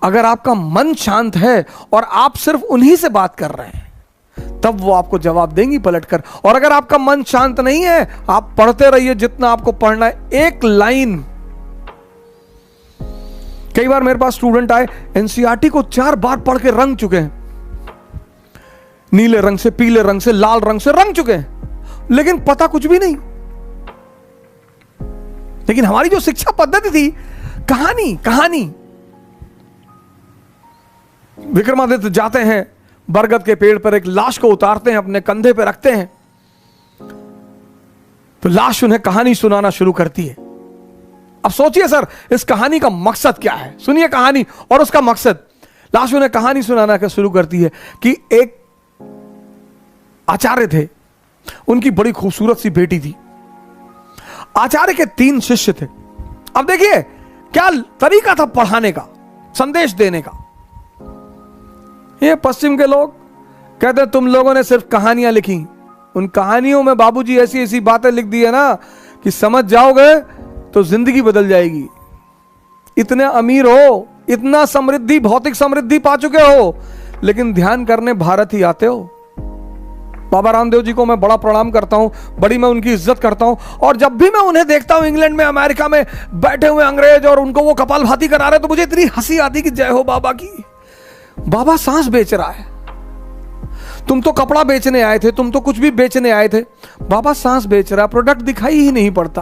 अगर आपका मन शांत है और आप सिर्फ उन्हीं से बात कर रहे हैं, तब वो आपको जवाब देंगी पलटकर। और अगर आपका मन शांत नहीं है, आप पढ़ते रहिए जितना आपको पढ़ना है, एक लाइन। कई बार मेरे पास स्टूडेंट आए, एनसीईआरटी को 4 बार पढ़ के रंग चुके हैं, नीले रंग से, पीले रंग से, लाल रंग से रंग चुके हैं, लेकिन पता कुछ भी नहीं। लेकिन हमारी जो शिक्षा पद्धति थी, कहानी कहानी। विक्रमादित्य जाते हैं, बरगद के पेड़ पर एक लाश को उतारते हैं, अपने कंधे पे रखते हैं, तो लाश उन्हें कहानी सुनाना शुरू करती है। अब सोचिए सर, इस कहानी का मकसद क्या है? सुनिए कहानी और उसका मकसद। लाश उन्हें कहानी सुनाना शुरू करती है कि एक आचार्य थे, उनकी बड़ी खूबसूरत सी बेटी थी। आचार्य के 3 शिष्य थे। अब देखिए क्या तरीका था पढ़ाने का, संदेश देने का। ये पश्चिम के लोग कहते तुम लोगों ने सिर्फ कहानियां लिखी, उन कहानियों में बाबूजी ऐसी ऐसी बातें लिख दी है ना कि समझ जाओगे तो जिंदगी बदल जाएगी। इतने अमीर हो, इतना समृद्धि, भौतिक समृद्धि पा चुके हो, लेकिन ध्यान करने भारत ही आते हो। बाबा रामदेव जी को मैं बड़ा प्रणाम करता हूं, बड़ी मैं उनकी इज्जत करता हूं, और जब भी मैं उन्हें देखता हूं इंग्लैंड में, अमेरिका में बैठे हुए अंग्रेज, और उनको वो कपालभाति करा रहे, तो मुझे इतनी हंसी आती कि जय हो बाबा की। बाबा सांस बेच रहा है, तुम तो कपड़ा बेचने आए थे, तुम तो कुछ भी बेचने आए थे, बाबा सांस बेच रहा है, प्रोडक्ट दिखाई ही नहीं पड़ता।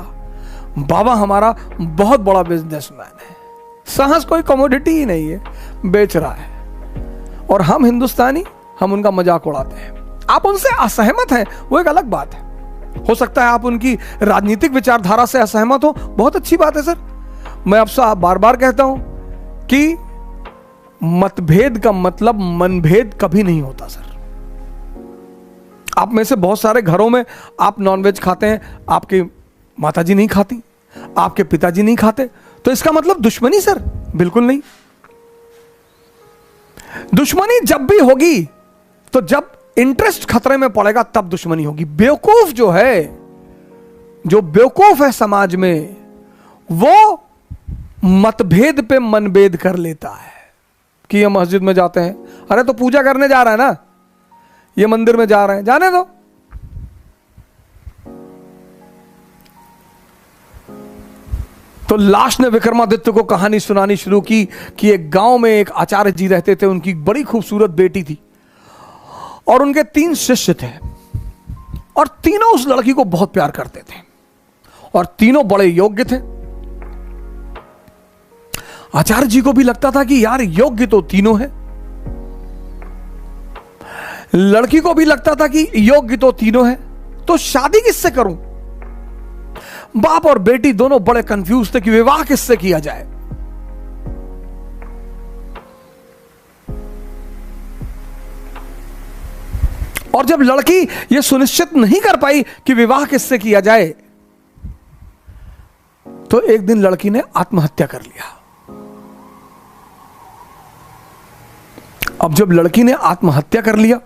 बाबा हमारा बहुत बड़ा बिजनेसमैन है, सांस कोई कमोडिटी ही नहीं है, बेच रहा है। और हम हिंदुस्तानी, हम उनका मजाक उड़ाते हैं। आप उनसे असहमत हैं, वो एक अलग बात है। हो सकता है आप उनकी राजनीतिक विचारधारा से असहमत हो, बहुत अच्छी बात है सर। मैं आपसे बार बार कहता हूं कि मतभेद का मतलब मनभेद कभी नहीं होता सर। आप में से बहुत सारे घरों में आप नॉनवेज खाते हैं, आपकी माताजी नहीं खाती, आपके पिताजी नहीं खाते, तो इसका मतलब दुश्मनी सर? बिल्कुल नहीं। दुश्मनी जब भी होगी तो जब इंटरेस्ट खतरे में पड़ेगा तब दुश्मनी होगी। बेवकूफ जो है, जो बेवकूफ है समाज में, वो मतभेद पे मनभेद कर लेता है कि ये मस्जिद में जाते हैं, अरे तो पूजा करने जा रहा है ना, ये मंदिर में जा रहे हैं, जाने दो। तो लाश ने विक्रमादित्य को कहानी सुनानी शुरू की कि एक गांव में एक आचार्य जी रहते थे, उनकी बड़ी खूबसूरत बेटी थी और उनके 3 शिष्य थे, और तीनों उस लड़की को बहुत प्यार करते थे, और तीनों बड़े योग्य थे। आचार्य जी को भी लगता था कि यार योग्य तो तीनों है, लड़की को भी लगता था कि योग्य तो तीनों है, तो शादी किससे करूं? बाप और बेटी दोनों बड़े कंफ्यूज थे कि विवाह किससे किया जाए। और जब लड़की यह सुनिश्चित नहीं कर पाई कि विवाह किससे किया जाए, तो एक दिन लड़की ने आत्महत्या कर लिया। अब जब लड़की ने आत्महत्या कर लिया,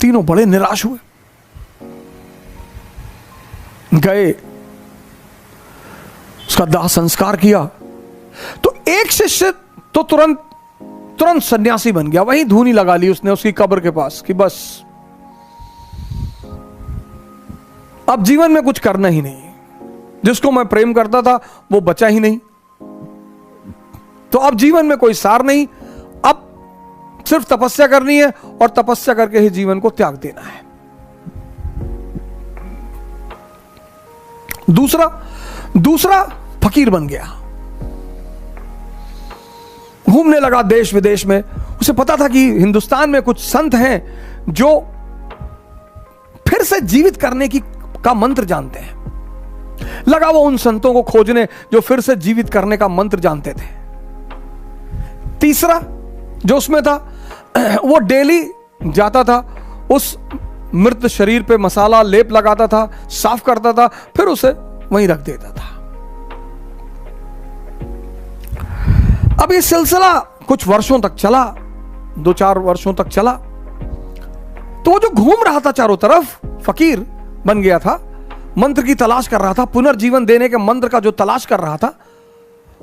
तीनों बड़े निराश हुए, गए उसका दाह संस्कार किया। तो एक शिष्य तो तुरंत सन्यासी बन गया, वहीं धूनी लगा ली उसने उसकी कब्र के पास कि बस अब जीवन में कुछ करना ही नहीं, जिसको मैं प्रेम करता था वो बचा ही नहीं, तो अब जीवन में कोई सार नहीं, अब सिर्फ तपस्या करनी है और तपस्या करके ही जीवन को त्याग देना है। दूसरा फकीर बन गया, घूमने लगा देश विदेश में। उसे पता था कि हिंदुस्तान में कुछ संत हैं जो फिर से जीवित करने का मंत्र जानते हैं। लगा वो उन संतों को खोजने जो फिर से जीवित करने का मंत्र जानते थे। तीसरा जो उसमें था, वो डेली जाता था, उस मृत शरीर पे मसाला लेप लगाता था, साफ करता था, फिर उसे वहीं रख देता था। अब ये सिलसिला कुछ वर्षों तक चला, 2-4 वर्षों तक चला। तो वो जो घूम रहा था चारों तरफ, फकीर बन गया था, मंत्र की तलाश कर रहा था, पुनर्जीवन देने के मंत्र का जो तलाश कर रहा था,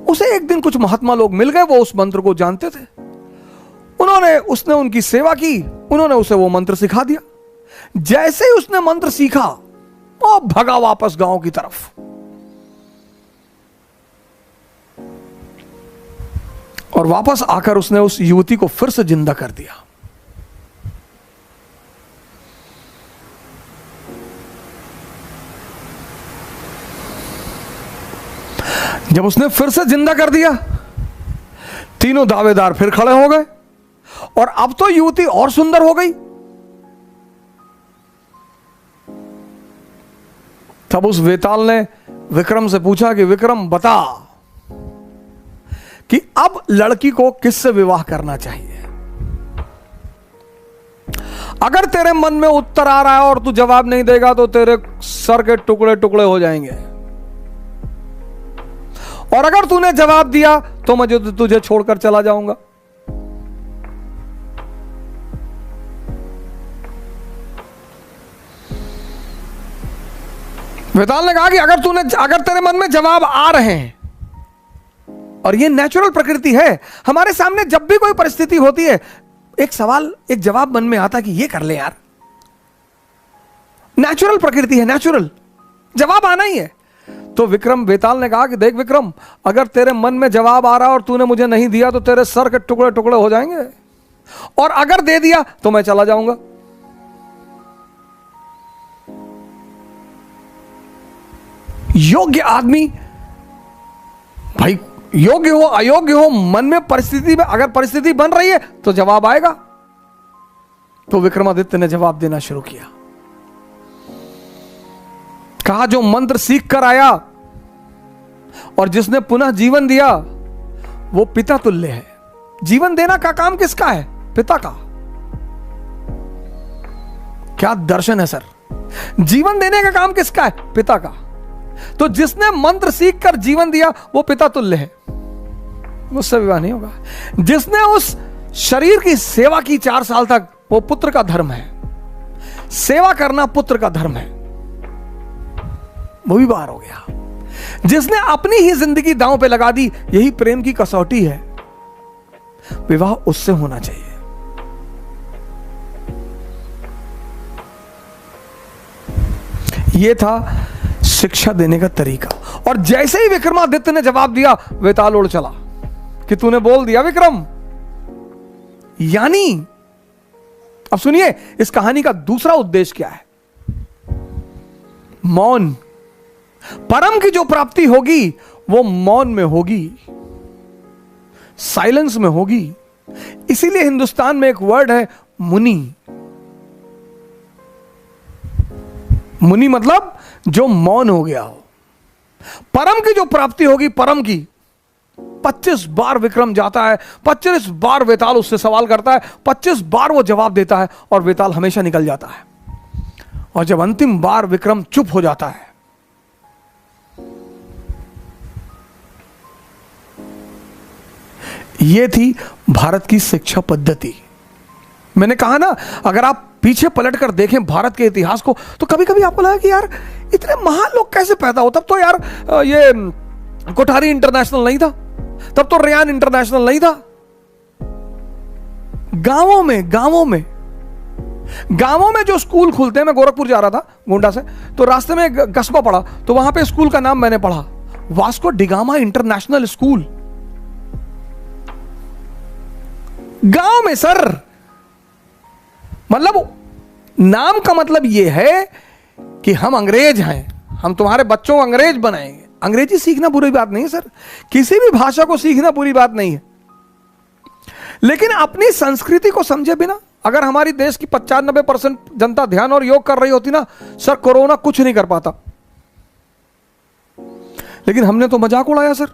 उसे एक दिन कुछ महात्मा लोग मिल गए, वो उस मंत्र को जानते थे। उसने उनकी सेवा की, उन्होंने उसे वो मंत्र सिखा दिया। जैसे ही उसने मंत्र सीखा, वो भगा वापस गांव की तरफ। और वापस आकर उसने उस युवती को फिर से जिंदा कर दिया। जब उसने फिर से जिंदा कर दिया, तीनों दावेदार फिर खड़े हो गए, और अब तो युवती और सुंदर हो गई। तब उस वेताल ने विक्रम से पूछा कि विक्रम बता कि अब लड़की को किससे विवाह करना चाहिए। अगर तेरे मन में उत्तर आ रहा है और तू जवाब नहीं देगा तो तेरे सर के टुकड़े टुकड़े हो जाएंगे, और अगर तूने जवाब दिया तो मैं तुझे छोड़कर चला जाऊंगा। वेताल ने कहा कि अगर तेरे मन में जवाब आ रहे हैं, और ये नेचुरल प्रकृति है, हमारे सामने जब भी कोई परिस्थिति होती है, एक जवाब मन में आता कि ये कर ले यार, नेचुरल प्रकृति है, नेचुरल जवाब आना ही है। तो वेताल ने कहा कि देख विक्रम, अगर तेरे मन में जवाब आ रहा और तूने मुझे नहीं दिया तो तेरे सर के टुकड़े टुकड़े हो जाएंगे, और अगर दे दिया तो मैं चला जाऊंगा। योग्य आदमी, भाई योग्य हो अयोग्य हो, मन में परिस्थिति में अगर परिस्थिति बन रही है तो जवाब आएगा। तो विक्रमादित्य ने जवाब देना शुरू किया। कहा जो मंत्र सीख कर आया और जिसने पुनः जीवन दिया वो पिता तुल्य है। जीवन देना का काम किसका है? पिता का। क्या दर्शन है सर! जीवन देने का काम किसका है? पिता का। तो जिसने मंत्र सीख कर जीवन दिया वो पिता तुल्य है, उससे विवाह नहीं होगा। जिसने उस शरीर की सेवा की 4 साल तक, वो पुत्र का धर्म है। सेवा करना पुत्र का धर्म है, वो भी बाहर हो गया। जिसने अपनी ही जिंदगी दांव पे लगा दी, यही प्रेम की कसौटी है, विवाह उससे होना चाहिए। यह था शिक्षा देने का तरीका। और जैसे ही विक्रमादित्य ने जवाब दिया, वेताल उड़ चला कि तूने बोल दिया विक्रम। यानी अब सुनिए, इस कहानी का दूसरा उद्देश्य क्या है? मौन। परम की जो प्राप्ति होगी वो मौन में होगी, साइलेंस में होगी। इसीलिए हिंदुस्तान में एक वर्ड है मुनि। मुनि मतलब जो मौन हो गया हो। परम की जो प्राप्ति होगी, परम की, 25 बार विक्रम जाता है, 25 बार वेताल उससे सवाल करता है, 25 बार वो जवाब देता है और वेताल हमेशा निकल जाता है। और जब अंतिम बार विक्रम चुप हो जाता है, यह थी भारत की शिक्षा पद्धति। मैंने कहा ना, अगर आप पीछे पलटकर देखें भारत के इतिहास को, तो कभी कभी आपको लगा कि यार इतने महान लोग कैसे पैदा हो। तब तो यार ये कोठारी इंटरनेशनल नहीं था, तब तो रेयान इंटरनेशनल नहीं था। गांवों में जो स्कूल खुलते हैं, मैं गोरखपुर जा रहा था गोंडा से, तो रास्ते में एक कस्बा पड़ा, तो वहां पे स्कूल का नाम मैंने पढ़ा, वास्को डिगामा इंटरनेशनल स्कूल। गांव में सर, मतलब नाम का मतलब यह है कि हम अंग्रेज हैं, हम तुम्हारे बच्चों को अंग्रेज बनाएंगे। अंग्रेजी सीखना बुरी बात नहीं है सर, किसी भी भाषा को सीखना बुरी बात नहीं है, लेकिन अपनी संस्कृति को समझे बिना अगर हमारी देश की 95% जनता ध्यान और योग कर रही होती ना सर, कोरोना कुछ नहीं कर पाता। लेकिन हमने तो मजाक उड़ाया सर।